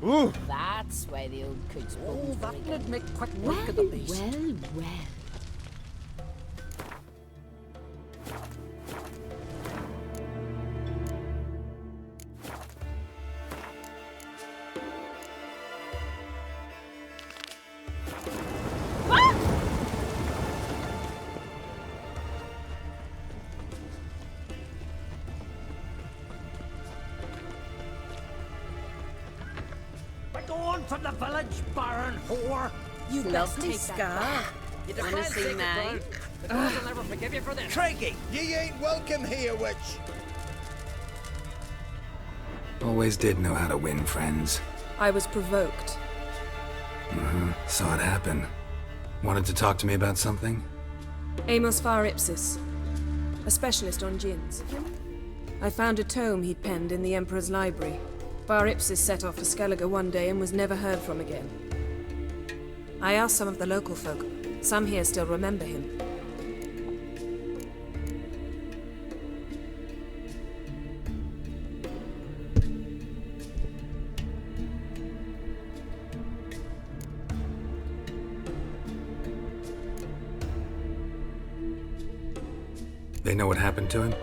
Ooh. That's why the old cook's Oh, bones were that'd make quick well, work of the beast. well. Begone from the village, barren whore! You Lovely best take scar. that. You Wanna defend see take it mine? down. The gods will never forgive you for this. Craigie, ye ain't welcome here, witch. Always did know how to win friends. I was provoked. Saw it happen. Wanted to talk to me about something? Amos Far Ipsis, a specialist on djinns. I found a tome he'd penned in the Emperor's library. Far Ipsis set off for Skellige one day and was never heard from again. I asked some of the local folk. Some here still remember him. They know what happened to him?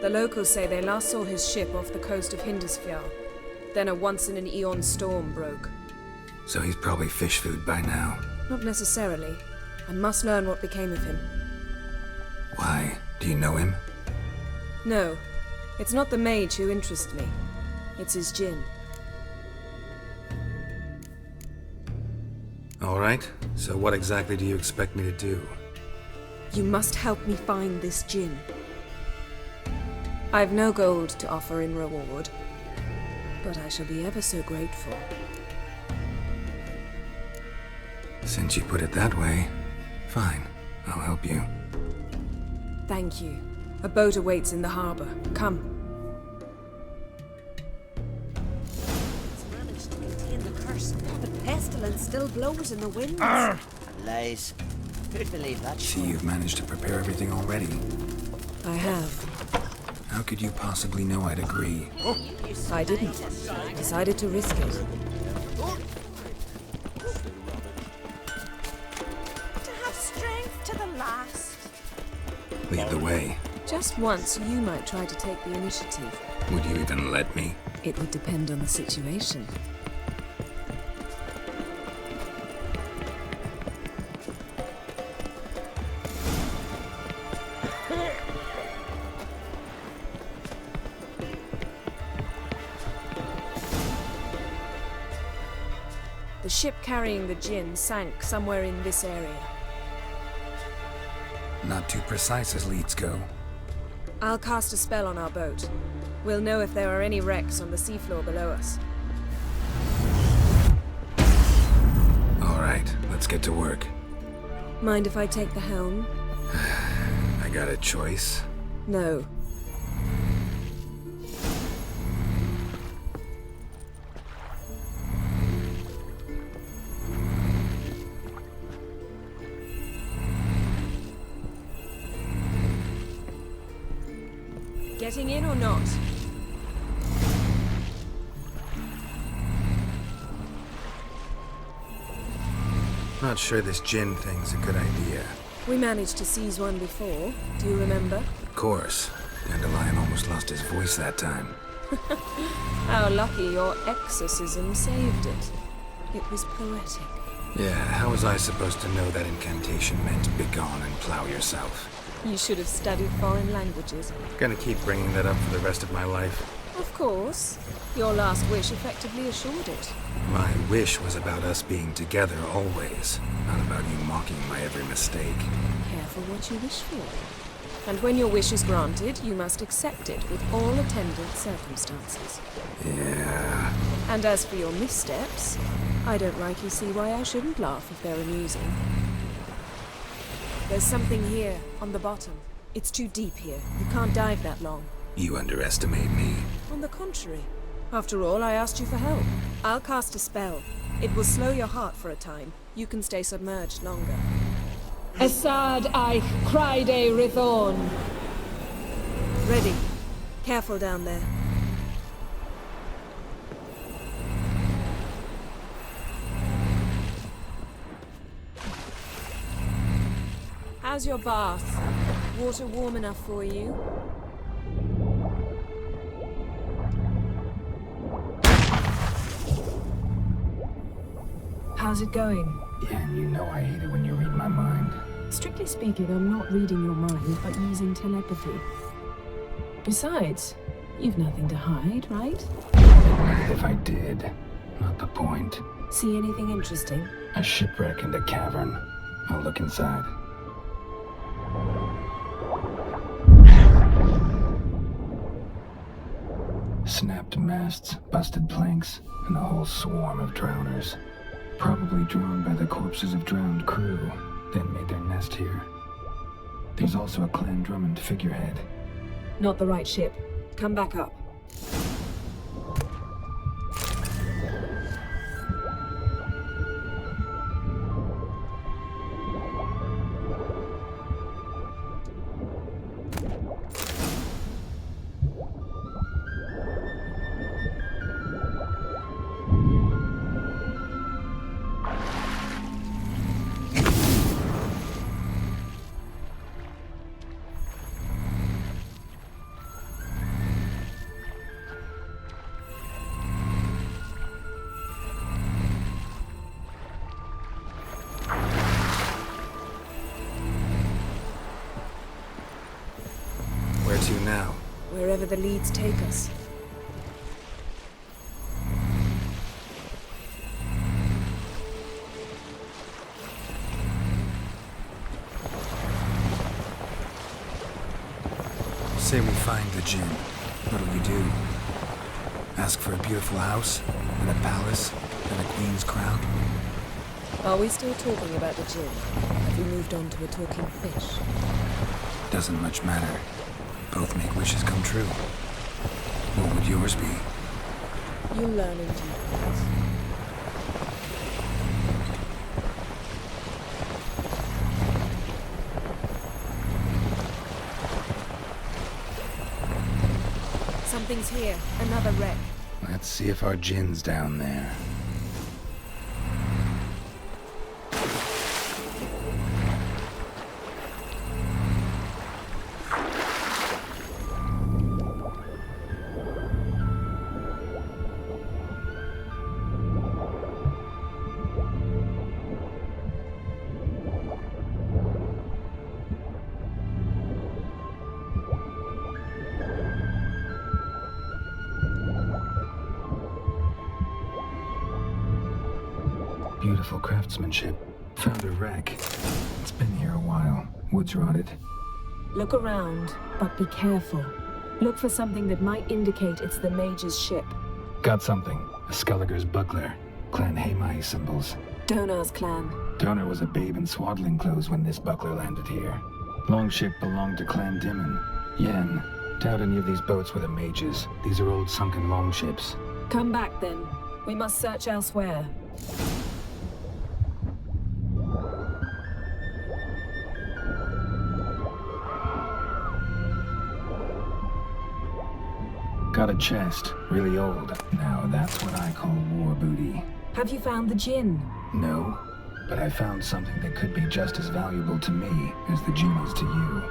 The locals say they last saw his ship off the coast of Hindisfjall. Then a once-in-an-eon storm broke. So he's probably fish food by now. Not necessarily. I must learn what became of him. Why? Do you know him? No, it's not the mage who interests me. It's his djinn. Alright, so what exactly do you expect me to do? You must help me find this djinn. I've no gold to offer in reward, but I shall be ever so grateful. Since you put it that way, fine, I'll help you. Thank you. A boat awaits in the harbor. Come. It's managed to contain the curse, but pestilence still blows in the winds. Lies. Who'd believe that? See, you've managed to prepare everything already. I have. How could you possibly know I'd agree? I didn't. Decided to risk it. To have strength to the last. Lead the way. Just once, you might try to take the initiative. Would you even let me? It would depend on the situation. The ship carrying the djinn sank somewhere in this area. Not too precise as leads go. I'll cast a spell on our boat. We'll know if there are any wrecks on the seafloor below us. Alright, let's get to work. Mind if I take the helm? I got a choice. No. Getting in or not? Not sure this djinn thing's a good idea. We managed to seize one before. Do you remember? Of course. Dandelion almost lost his voice that time. How lucky your exorcism saved it. It was poetic. Yeah, how was I supposed to know that incantation meant begone and plow yourself? You should have studied foreign languages. Gonna keep bringing that up for the rest of my life. Of course. Your last wish effectively assured it. My wish was about us being together always, not about you mocking my every mistake. Careful what you wish for. And when your wish is granted, you must accept it with all attendant circumstances. Yeah. And as for your missteps, I don't rightly see why I shouldn't laugh if they're amusing. There's something here, on the bottom. It's too deep here. You can't dive that long. You underestimate me. On the contrary. After all, I asked you for help. I'll cast a spell. It will slow your heart for a time. You can stay submerged longer. Assad Eich Criede Rithorn. Ready. Careful down there. How's your bath? Water warm enough for you? How's it going? Yeah, and you know I hate it when you read my mind. Strictly speaking, I'm not reading your mind, but using telepathy. Besides, you've nothing to hide, right? If I did, not the point. See anything interesting? A shipwreck and a cavern. I'll look inside. Snapped masts, busted planks, and a whole swarm of drowners. Probably drawn by the corpses of drowned crew, then made their nest here. There's also a Clan Drummond figurehead. Not the right ship. Come back up. Where to now? Wherever the leads take us. Say we find the Jinn. What'll you do? Ask for a beautiful house, and a palace, and a queen's crown? Are we still talking about the Jinn? Have we moved on to a talking fish? Doesn't much matter. Both make wishes come true. What would yours be? You'll learn in due course. Something's here. Another wreck. Let's see if our Jinn's down there. Beautiful craftsmanship. Found a wreck. It's been here a while. Wood's rotted. Look around, but be careful. Look for something that might indicate it's the mage's ship. Got something. A Skelliger's buckler. Clan Hamai symbols. Donar's clan. Donar was a babe in swaddling clothes when this buckler landed here. Longship belonged to Clan Dimon. Yen. Doubt any of these boats were the mages. These are old sunken longships. Come back then. We must search elsewhere. Got a chest. Really old. Now that's what I call war booty. Have you found the Jinn? No, but I found something that could be just as valuable to me as the Jinn is to you.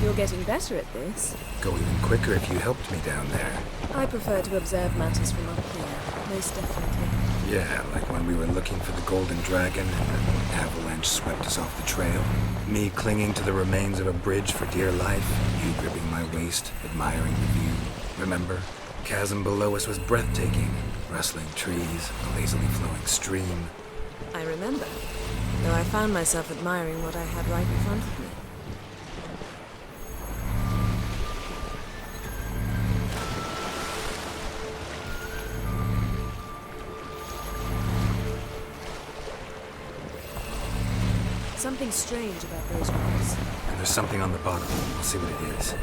You're getting better at this. Go even quicker if you helped me down there. I prefer to observe matters from up here, most definitely. Yeah, like when we were looking for the Golden Dragon and an avalanche swept us off the trail. Me clinging to the remains of a bridge for dear life. You gripping my waist, admiring the view. Remember? The chasm below us was breathtaking. Rustling trees, a lazily flowing stream. I remember, though I found myself admiring what I had right in front of me. Something strange about those rocks. And there's something on the bottom. I'll see what it is.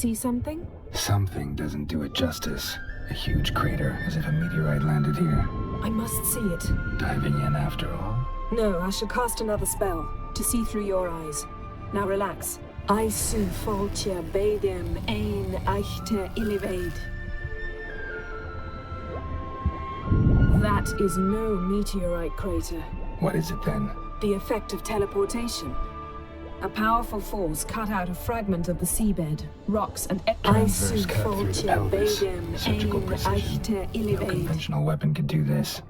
see something? Something doesn't do it justice. A huge crater, as if a meteorite landed here. I must see it. Diving in after all? No, I shall cast another spell, to see through your eyes. Now relax. I su foltia bedem ein eichte illivaid. That is no meteorite crater. What is it then? The effect of teleportation. A powerful force cut out a fragment of the seabed, rocks and Transverse cut through the pelvis. Surgical precision. No conventional weapon could do this.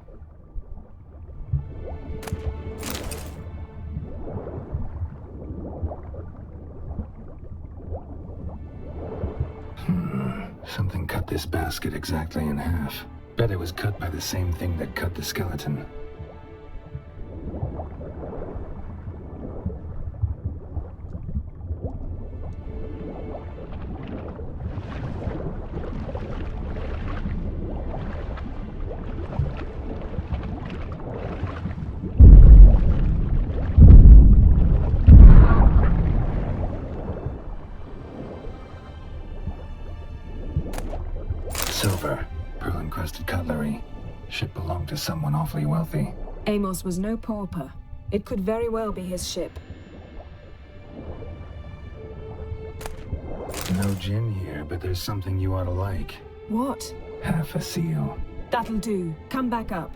Something cut this basket exactly in half. Bet it was cut by the same thing that cut the skeleton. Silver, pearl-encrusted cutlery. Ship belonged to someone awfully wealthy. Amos was no pauper. It could very well be his ship. No gin here, but there's something you ought to like. What? Half a seal. That'll do. Come back up.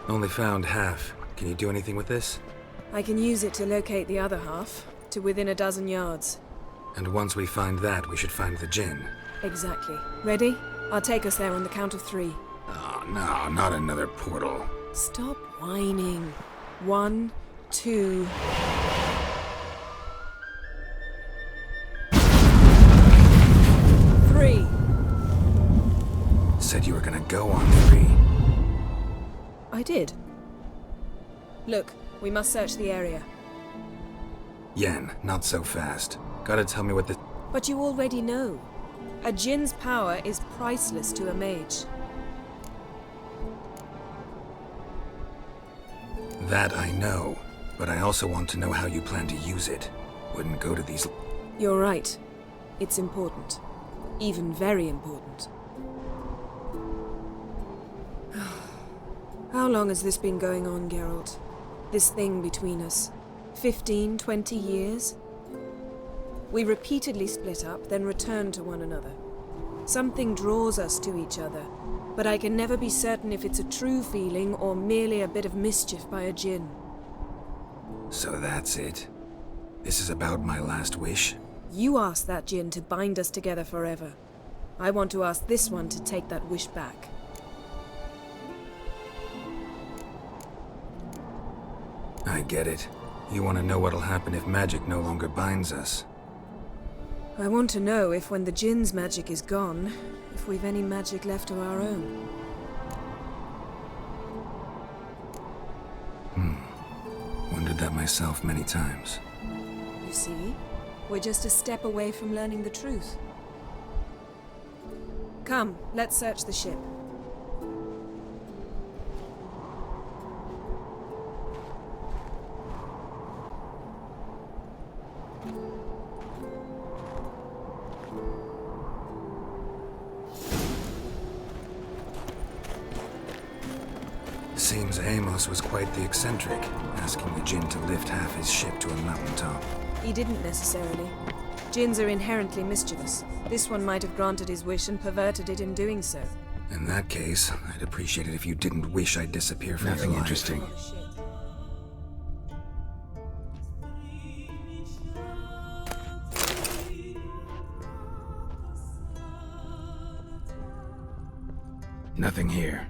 Only found half. Can you do anything with this? I can use it to locate the other half, to within a dozen yards. And once we find that, we should find the gin. Exactly. Ready? I'll take us there on the count of 3. Oh, no, not another portal. Stop whining. 1, 2... Three. Said you were gonna go on 3. I did. Look, we must search the area. Yen, not so fast. Gotta tell me what the... But you already know. A djinn's power is priceless to a mage. That I know, but I also want to know how you plan to use it. Wouldn't go to these... You're right. It's important. Even very important. How long has this been going on, Geralt? This thing between us? 15, 20 years? We repeatedly split up, then return to one another. Something draws us to each other, but I can never be certain if it's a true feeling or merely a bit of mischief by a djinn. So that's it? This is about my last wish? You asked that djinn to bind us together forever. I want to ask this one to take that wish back. I get it. You want to know what'll happen if magic no longer binds us. I want to know if when the djinn's magic is gone, if we've any magic left of our own. Wondered that myself many times. You see? We're just a step away from learning the truth. Come, let's search the ship. Seems Amos was quite the eccentric, asking the djinn to lift half his ship to a mountaintop. He didn't necessarily. Djinns are inherently mischievous. This one might have granted his wish and perverted it in doing so. In that case, I'd appreciate it if you didn't wish I'd disappear from your life. Nothing interesting. Nothing here.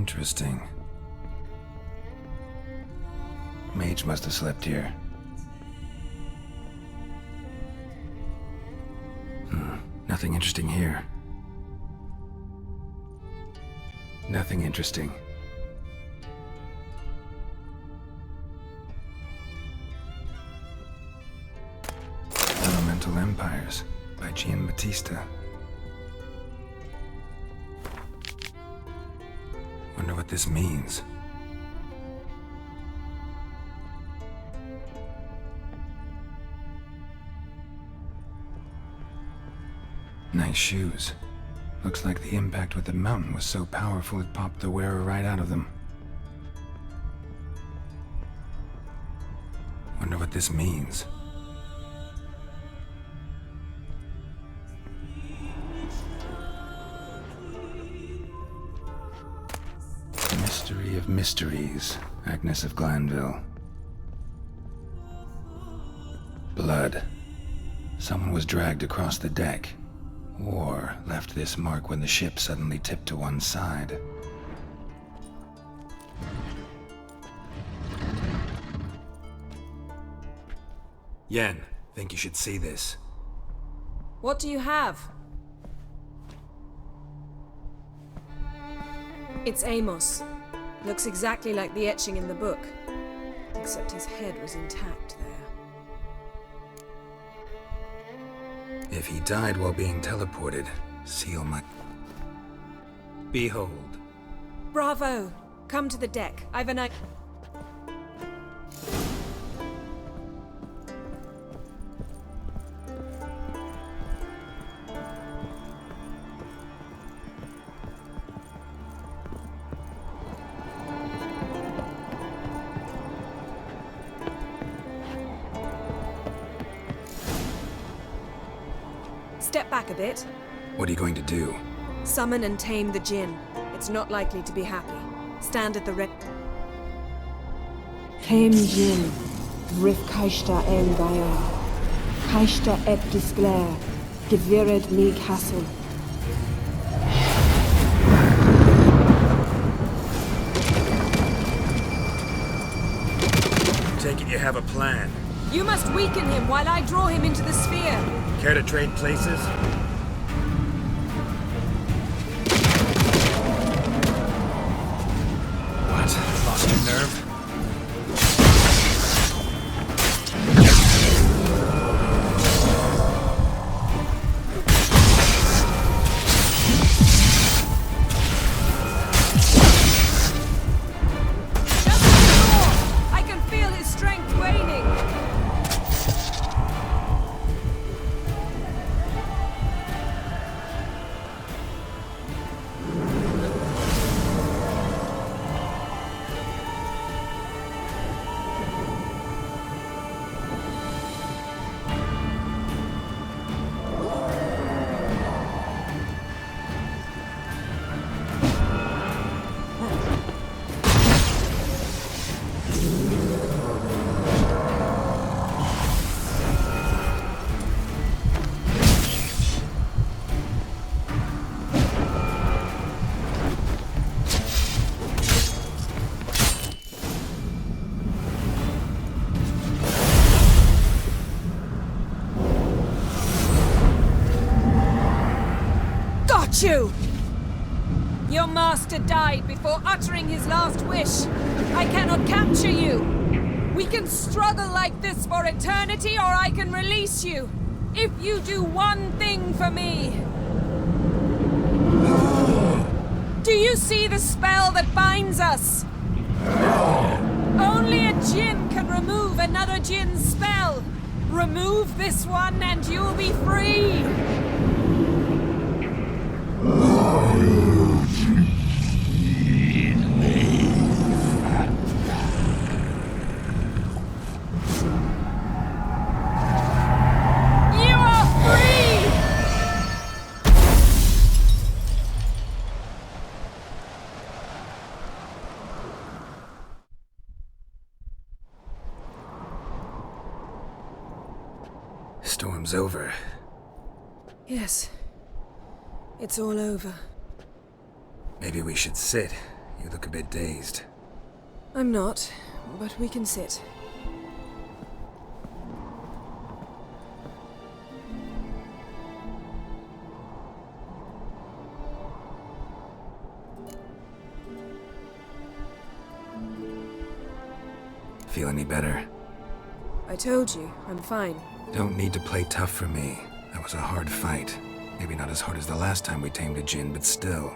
Interesting. Mage must have slept here. Nothing interesting here. Nothing interesting. Elemental Empires by Giambattista. Wonder what this means. Nice shoes. Looks like the impact with the mountain was so powerful it popped the wearer right out of them. Wonder what this means. Mystery of mysteries, Agnes of Glanville. Blood. Someone was dragged across the deck. Or left this mark when the ship suddenly tipped to one side. Yen, think you should see this. What do you have? It's Amos. Looks exactly like the etching in the book. Except his head was intact there. If he died while being teleported, seal my... Behold. Bravo! Come to the deck. I've an... Step back a bit. What are you going to do? Summon and tame the Jinn. It's not likely to be happy. Stand at the red... Tame Jinn, Rith Kaishta El Gaia, Kaishta et Disglair, Gevired Mi Castle. Take it you have a plan. You must weaken him while I draw him into the sphere. Care to trade places? What? Lost your nerve? I can feel his strength waning. You! Your master died before uttering his last wish. I cannot capture you. We can struggle like this for eternity, or I can release you. If you do one thing for me. Do you see the spell that binds us? Only a Jinn can remove another Jinn's spell. Remove this one and you'll be free. Storm's over. Yes. It's all over. Maybe we should sit. You look a bit dazed. I'm not, but we can sit. Feel any better? I told you, I'm fine. Don't need to play tough for me. That was a hard fight. Maybe not as hard as the last time we tamed a djinn, but still.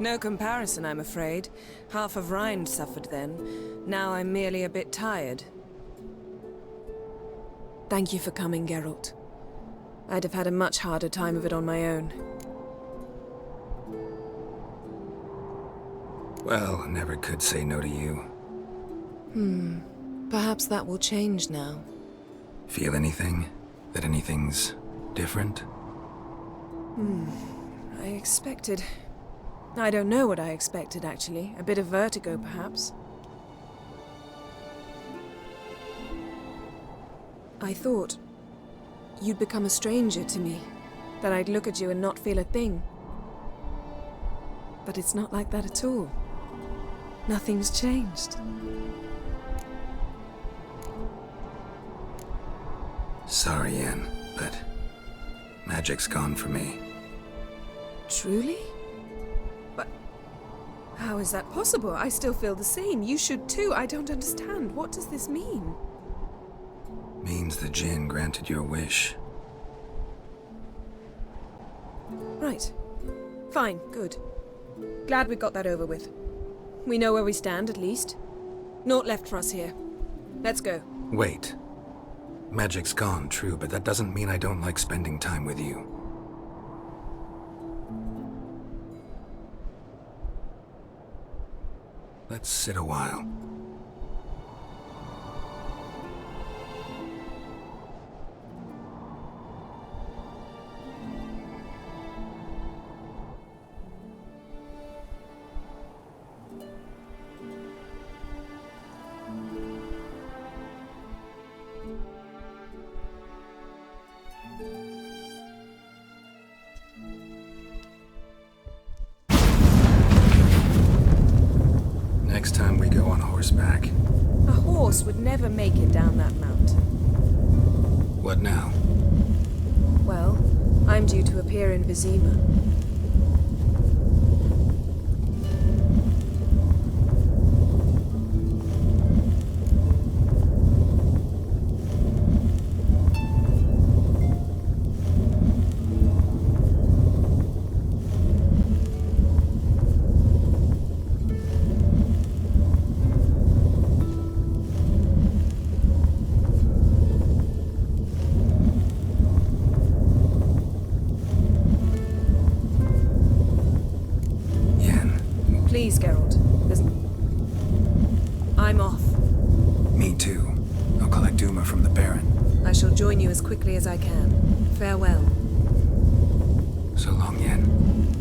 No comparison, I'm afraid. Half of Rhine suffered then. Now I'm merely a bit tired. Thank you for coming, Geralt. I'd have had a much harder time of it on my own. Well, never could say no to you. Perhaps that will change now. Feel anything? That anything's different? I expected... I don't know what I expected, actually. A bit of vertigo, perhaps. I thought you'd become a stranger to me. That I'd look at you and not feel a thing. But it's not like that at all. Nothing's changed. Sorry, Yen, but magic's gone for me. Truly? But how is that possible? I still feel the same. You should too. I don't understand. What does this mean? Means the djinn granted your wish. Right. Fine. Good. Glad we got that over with. We know where we stand, at least. Naught left for us here. Let's go. Wait. Magic's gone, true, but that doesn't mean I don't like spending time with you. Let's sit a while. Next time we go on horseback. A horse would never make it down that mountain. What now? Well, I'm due to appear in Vizima. Please, Geralt. I'm off. Me too. I'll collect Uma from the Baron. I shall join you as quickly as I can. Farewell. So long, Yen.